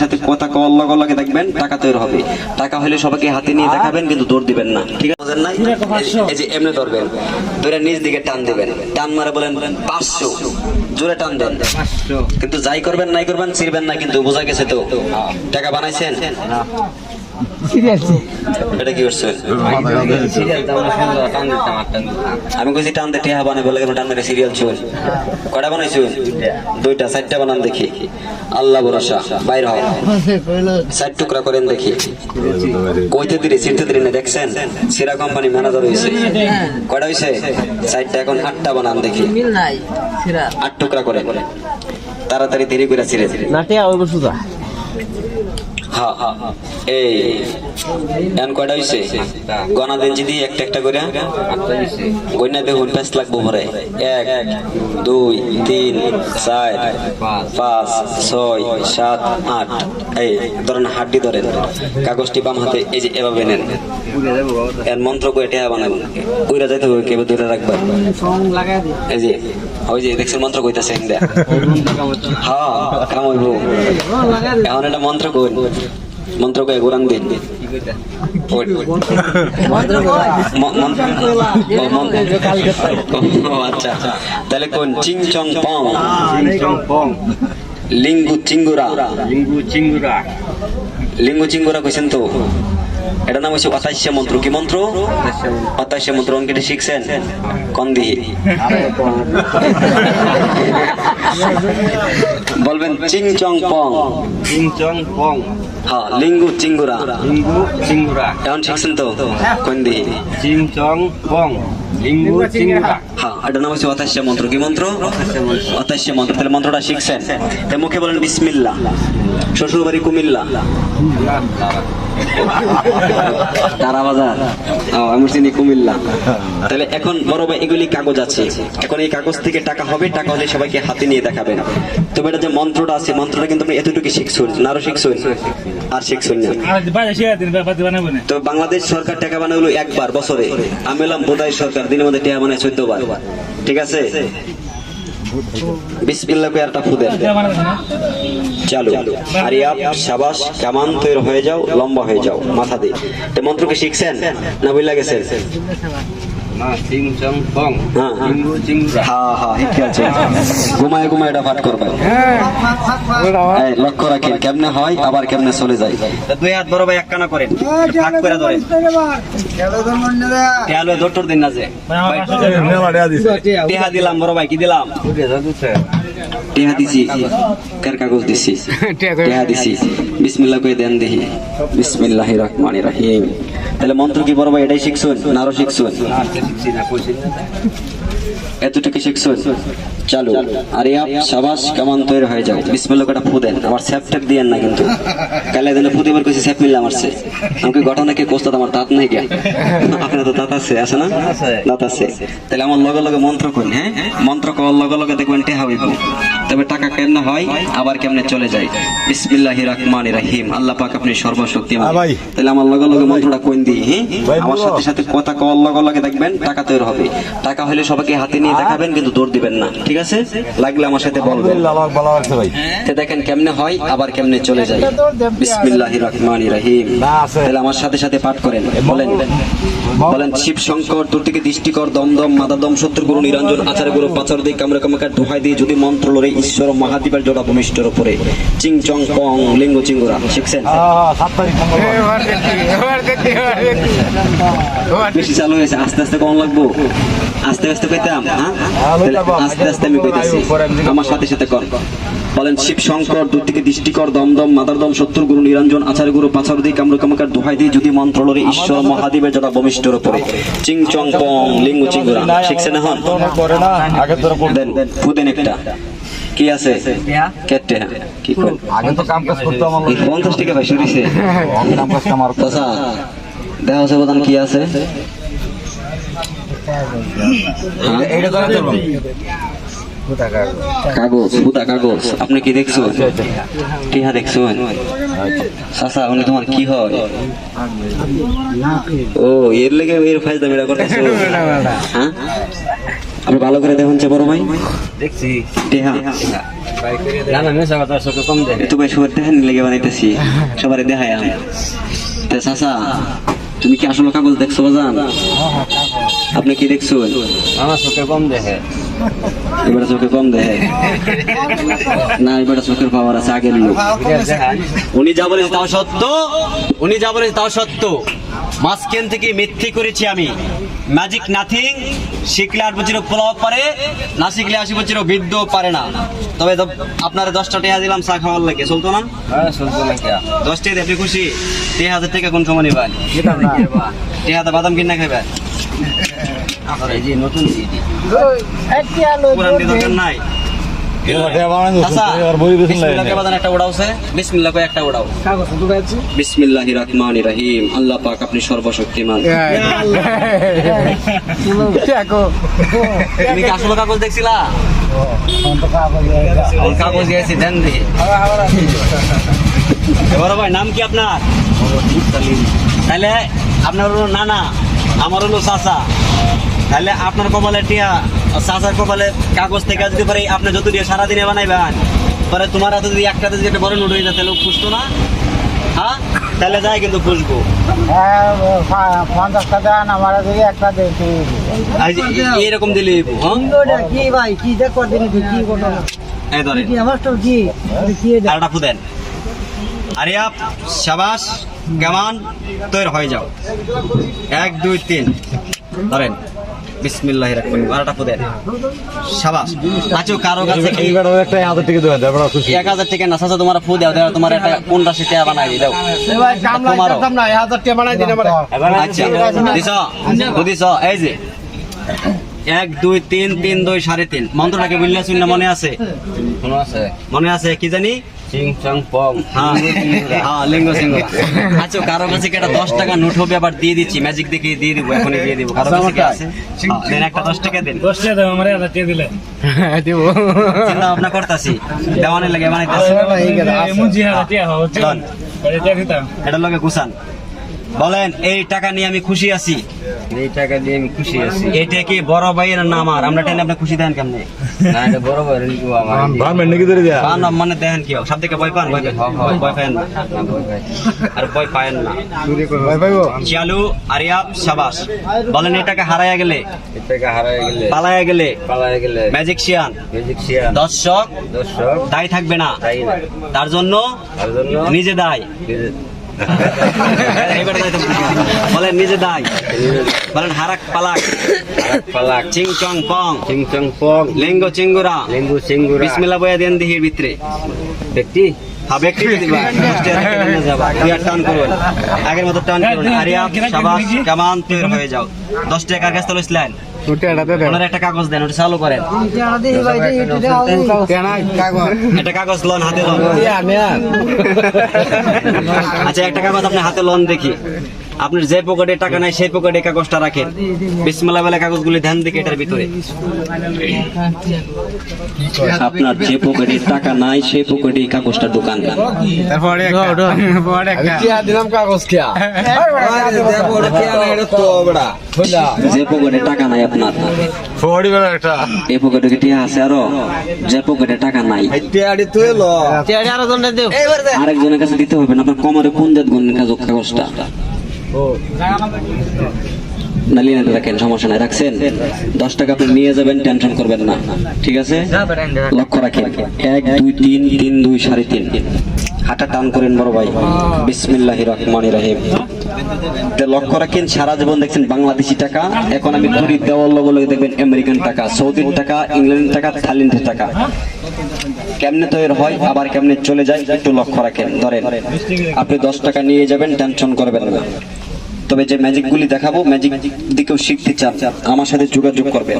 সাথে কথা কল লগে দেখবেন টাকা তৈরি হবে। টাকা হলে সবাইকে হাতে নিয়ে দেখাবেন, কিন্তু দৌড় দিবেন না, ঠিক আছে? বুঝেন নাই? এই যে এমনি ধরবেন, ধরে নিচ দিকে টান দিবেন, টান মারে বলেন 500, জোরে টান দেন, কিন্তু যাই করবেন নাই করবেন ছিড়বেন না, কিন্তু বোঝা গেছে তো? টাকা বানাইছেন? এটা কি করছেন? আমি কইছি টান দিয়ে টিয়া বানাই বলে টান দিয়ে সিরিয়াল চল। কয়টা বানাইছো? 2টা 4টা বানান দেখি। আল্লাহ ভরসা, বাইর হয় 4 টুকরা করেন দেখি। কইতে দিরে ছিড়তে দিরে না, দেখছেন? সিরা কোম্পানি ম্যানেজার হইছে। কয়টা হইছে? 4টা, এখন 8টা বানান দেখি। 8 টুকরা করে তাড়াতাড়ি দেরি করে ছিড়ে ছিড়ে না টিয়া ওই বসুদা। হ্যাঁ এই এন কয়টা হইছে? গনা দেন যদি একটা একটা করে গইনা দেখুন 5 লাগবো পরে। 1 2 3 4 5 6 7 8। এই ধরেন হাড্ডি ধরেন, কাগজটি বাম হাতে এই যে এভাবে নেন, এর মন্ত্র করে টেহা বানাবেন। কইরা যাইতে হবে, কেবল ধরে রাখবেন। এই যে ওই যে দেখছেন মন্ত্র কইতাছে ইন্দা। হ্যাঁ কাম হইব। এখন একটা মন্ত্র কই, মন্ত্র কয়ে কোরআন দিন। আচ্ছা তাহলে কোন? চিং চং পং লিঙ্গু চিঙ্গুরা। লিঙ্গু চিঙ্গুরা কইছেন তো? এটা নাম হচ্ছে 28 মন্ত্র। কি মন্ত্র? 28 মন্ত্র। অঙ্কেটা শিখছেন? কোন দিহি বলবেন? চিং চং পং। হ্যাঁ লিঙ্গু চিঙ্গুরা। এখন শিখছেন তো? কোন দিহি? চিং চং পং লিঙ্গু চিঙ্গুরা। হ্যাঁ এটার নাম হচ্ছে 28 মন্ত্র। কি মন্ত্র? 28 মন্ত্র। তাহলে মন্ত্রটা শিখছেন? তাই মুখে বলেন বিসমিল্লাহ। শ্বশুর বাড়ি কুমিল্লা। তারা বাজার, আমি চিনি কুমিল্লা। তাহলে এখন বড় ভাই এগুলি কাগজ আছে, এখন এই কাগজ থেকে টাকা হবে। টাকা হলে সবাইকে হাতে নিয়ে দেখাবেন। তবে এটা যে মন্ত্রটা আছে, মন্ত্রটা কিন্তু আপনি এতটুকু শিখছুন না, আরো শিখছুন? আর শিখছুন না। তো বাংলাদেশ সরকার টাকা বানায় হলো একবার বছরে। আমি এলাম বোধাই সরকার দিনের মধ্যে টাকা বানায় 14 বার। ঠিক আছে? বিসমিল্লাহ কই আরটা ফুদেন। চালু আরিয়াব শাবাশ কামান তৈরি হয়ে যাও, লম্বা হয়ে যাও, মাথা দিয়ে। এই মন্ত্র কি শিখছেন না ভুলে গেছেন? ঘুমায় ঘুমায় এটা পাঠ করবেন। লক্ষ্য রাখেন কেমনে হয় আবার কেমনে চলে যায়। 2 হাত বড় ভাই একখানা করেন, ভাগ করে ধরেন। ডক্টর দিন না যে টেহা দিলাম বড় ভাই। কি দিলাম? টেহা দিছি। কার কাগজ দিছি? টেহা দিছি। বিসমিল্লাহ কই দেন দেখি। বিসমিল্লাহির রহমানির রহিম। তাহলে মন্ত্র কি বড় ভাই এটাই শিখছুন না আরো শিখছুন? এতটুকু শিখছুন? চালু আরিয়াব শাবাশ কামান তৈরি হয়ে যাও। বিসমিল্লাহ কটা ফু দেন। আমার স্যাপ ট্যাপ দিয়েন না কিন্তু। কালে দিলে ফুদিবার কইছে স্যাপ মিললা মারছে। আমাকে ঘটনা কে কোস্তা আমার দাঁত নাই কে? আপনার তো দাঁত আছে আছে না? দাঁত আছে। তাহলে আমার লগে লগে মন্ত্র কইন। হ্যাঁ মন্ত্র কল লগে লগে দেখবেন টেহা হইব। তবে টাকা কেমনে হয় আবার কেমনে চলে যায়। বিসমিল্লাহির রহমানির রহিম। আল্লাহ পাক আপনি সর্বশক্তিমান। তাহলে আমার লগে লগে মন্ত্রটা কইন দি। হ্যাঁ আমার সাথে সাথে কথা কল লগে লগে দেখবেন টাকা তৈরি হবে। টাকা হলে সবাইকে হাতে নিয়ে দেখাবেন, কিন্তু দৌড় দিবেন না, ঠিক আছে? লাগলে আমার সাথে বলবেন। দেখেন কেমনে হয় আবার কেমনে চলে যায়। বিসমিল্লাহির রহমানির রহিম। তাহলে আমার সাথে সাথে পাঠ করেন। বলেন বলেন শিব শঙ্কর তোর থেকে দৃষ্টিকর দমদম মাদাদম শত্রু গুরু নিরঞ্জন আচার্য গুরু পাচার দিয়ে কামরা কামাকার দোহাই দিয়ে যদি মন্ত্র লড়ে ঈশ্বর মহাদীপের জোড়া ভূমিষ্ঠের উপরে চিং চং পং লিঙ্গ চিঙ্গুরা। শিখছেন? বেশি চালু হয়েছে, আস্তে আস্তে কম লাগবো। আস্তে আস্তে কইতাম। আস্তে আস্তে আমি কইতাছি, আমার সাথে সাথে কর। বলেন শিব শঙ্কর দূর থেকে দৃষ্টিকর দমদম মাদারদম শত্রু গুরু নিরঞ্জন আচার্য গুরু পাচার দিয়ে কামরু কামাকার দোহাই দিয়ে যদি মন্ত্র লড়ে ঈশ্বর মহাদীপের জোড়া ভূমিষ্ঠের উপরে চিং চং পং লিঙ্গ চিঙ্গুরা। শিখছেন? এখন দেন ফুদেন একটা। কি আছে? কেটে কি কর? আগে তো কাম কাজ করতে আমার 50 টাকা ভাই শুরিছে। কাম কাজ আমার কথা দেখা হচ্ছে বদান কি আছে? এইটা করে দেব। কাগজ ফুটা কাগজ। আপনি কি দেখছো? টিহা দেখছো? চাচা উনি তোমার কি হয়? ও এর লেগে এর ফায়দা মেরা করতেছো? হ্যাঁ আপনি ভালো করে দেখুন বড় ভাই। দেখছি টিহা না না মেশা কথা চোখে কম দেখে তো ভাই সবার দেখেন লেগে বানাইতেছি, সবারই দেখাই আমি। তা চাচা, তুমি কি আসলে কাগজ দেখছো বাজান? আপনি কি দেখছো? আমার চোখে কম দেখে এবারে চোখে কম দেখে না, এবারে চোখের পাওয়ার আছে আগের লোক। উনি যা বলেছে তাও সত্য, উনি যা বলেছে তাও সত্য। মাঝখান থেকে মিথ্যে করেছি আমি। ম্যাজিক নাথিং, শিখলে 8 বছরও পোলাও পারে, না শিখলে 80 বছরও বৃদ্ধ পারে না। তবে আপনারা 10টা টাকা দিলাম চা খাওয়ার লাগে, চলতো না? হ্যাঁ শুনতো না কি 10 টাকা আপনি খুশি? 3000 টাকা কোন সময় নেবেন? 3000 বাদাম কিনা খাবেন? এই যে নতুন দিদি পুরান দিয়ে দরকার নাই। চাচা, বিসমিল্লাহ কে বাদান একটা উড়াওছে, বিসমিল্লাহ কই একটা উড়াও। বিসমিল্লাহির রহমানির রহিম। আল্লাহ পাক আপনি সর্বশক্তিমান। তুমি কি আসলে কাগজ দেখছিলা? কাগজ দিয়েছি দেন দি। এবার ভাই নাম কি আপনার? তাহলে আপনার হলো নানা, আমার হলো চাচা। তাহলে আপনার কপালে টিয়া, চাচার কপালে কাগজ থেকে যদি পারে আপনি যত দিয়ে সারাদিনে বানাইবেন, পরে তোমার হাতে যদি একটাতে যদি একটা বড় নোট হয়ে যায় তাহলে খুঁজতো না? হ্যাঁ, তাহলে যাই কিন্তু খুঁজবো। 50 টাকা আমার দিকে একটা দেখি এইরকম দিলে হ্যাঁ কি ভাই কি দেখো দিন কি ঘটনা এই ধরেন কি আমার তো কি কি আরটা ফুদেন। আরে আপ শাবাশ, কেমন তৈরি হয়ে যাও। 1 2 3 ধরেন। বিসমিল্লাহির রহমানির রহিম। আরটা ফুদেন। শাবাশ। আচ্ছা, কারো কাছে কি 1000 টাকা না চাচা, তোমার ফু দাও, দাও তোমার একটা 15 টাকা বানাই দাও। ভাই কামলা তোমারও। কাম না 1000 টাকা বানাই দিন আমার আচ্ছা দিছ এই যে 1 2 3 3 2 3.5 মন্ত্রটাকে বললে শুন না মনে আছে? কোনো আছে মনে আছে কি জানি? চিং চাং পং হ্যাঁ হ্যাঁ, লিঙ্গ সিঙ্গ। আচ্ছা, কারো কাছে কি একটা 10 টাকা নোট হবে, আবার দিয়ে দিচ্ছি, ম্যাজিক দেখে দিয়ে দিব, এখনই দিয়ে দিব। কারো কাছে কি আছে? দেন একটা 10 টাকা দেন। 10 টাকা দাও আমার 1000 টাকা দিলে দেব চিন্তা ভাবনা করতেছি, দেওয়ানের লাগে বানাইতেছি। মুজি 1000 টাকা হচ্ছে চল। এটা দিয়ে দিতাম এটার লগে গুছান। বলেন, এই টাকা নিয়ে আমি খুশি আছি। এই টাকা দিয়ে আমি খুশি আছি এটা কি বড় ভাইয়ের না আমার? আমরা টেনে আপনি খুশি দেন কেমনে? না এটা বড় বড় লিখবো আমার পান না মানে দেখেন কি সব থেকে ভয় পান? ভয় পান না, আর ভয় পায়েন না। চালু আরিয়াব শাবাশ। বলেন, এই টাকা হারাইয়া গেলে, এই টাকা হারায় গেলে পালাইয়া গেলে, পালায় গেলে ম্যাজিকশিয়ান ম্যাজিকশিয়ান দর্শক দর্শক দায়ী থাকবে না, তাই না তার জন্য তার জন্য নিজে দায়। এবার দায়িত্ব বলেন, নিজে দায়। বলেন, হারাক পালাক পালাক চিং চং পং চিং চাং পং লিঙ্গ চিঙ্গুরা লিঙ্গু সিঙ্গুরা বিসমিল্লাহ বয়া দেন দিহির ভিতরে। ব্যক্তি হবে একটু দিবা দুই আর টান করুন, আগের মতো টান করুন। আরিয়া শাবাশ, কেমন তৈরি হয়ে যাও। 10 টাকার কাছ থেকে লইছিলেন, ওনার একটা কাগজ দেন, ওটা চালু করেন। একটা কাগজ লন, হাতে লন। আচ্ছা, একটা কাগজ আপনি হাতে লন দেখি। আপনার যে পকেটে টাকা নাই সেই পকেটে কাগজটা রাখেন। বিসমিল্লাহ বলে কাগজগুলি ধ্যান দিকে এটার ভিতরে। আপনার যে পকেটে টাকা নাই সেই পকেটে কাগজটা ঢোকান। দিলাম কাগজ খেয়া যে পকেটে টাকা নাই আপনার, এই পকেটে কি টিয়া আছে? আরো যে পকেটে টাকা নাই আরেকজনের কাছে দিতে হবে না। আপনার কোমরে কোন জাত গণের কাগজটা নালিয়ে রাখেন, সমস্যা নাই। রাখছেন 10 টাকা আপনি নিয়ে যাবেন, টেনশন করবেন না, ঠিক আছে? লক্ষ্য রাখেন 1 2 3 3 2 3.5 হাঁটা টান করেন বড় ভাই। বিসমিল্লাহির রহমানির রহিম। লক্ষ্য রাখেন, সারা জীবন দেখছেন বাংলাদেশি টাকা, এখন আমি ঘুরি দেওয়ার লগে লগে দেখবেন আমেরিকান টাকা, সৌদির টাকা, ইংল্যান্ডের টাকা, থাইল্যান্ডের টাকা। কেমনে তৈরি হয় আবার কেমনে চলে যায় একটু লক্ষ্য রাখেন। ধরেন, আপনি 10 টাকা নিয়ে যাবেন, টেনশন করবেন না। তবে যে ম্যাজিক গুলি দেখাবো, ম্যাজিক দিকেও শিখতে চান, আমার সাথে যোগাযোগ করবেন।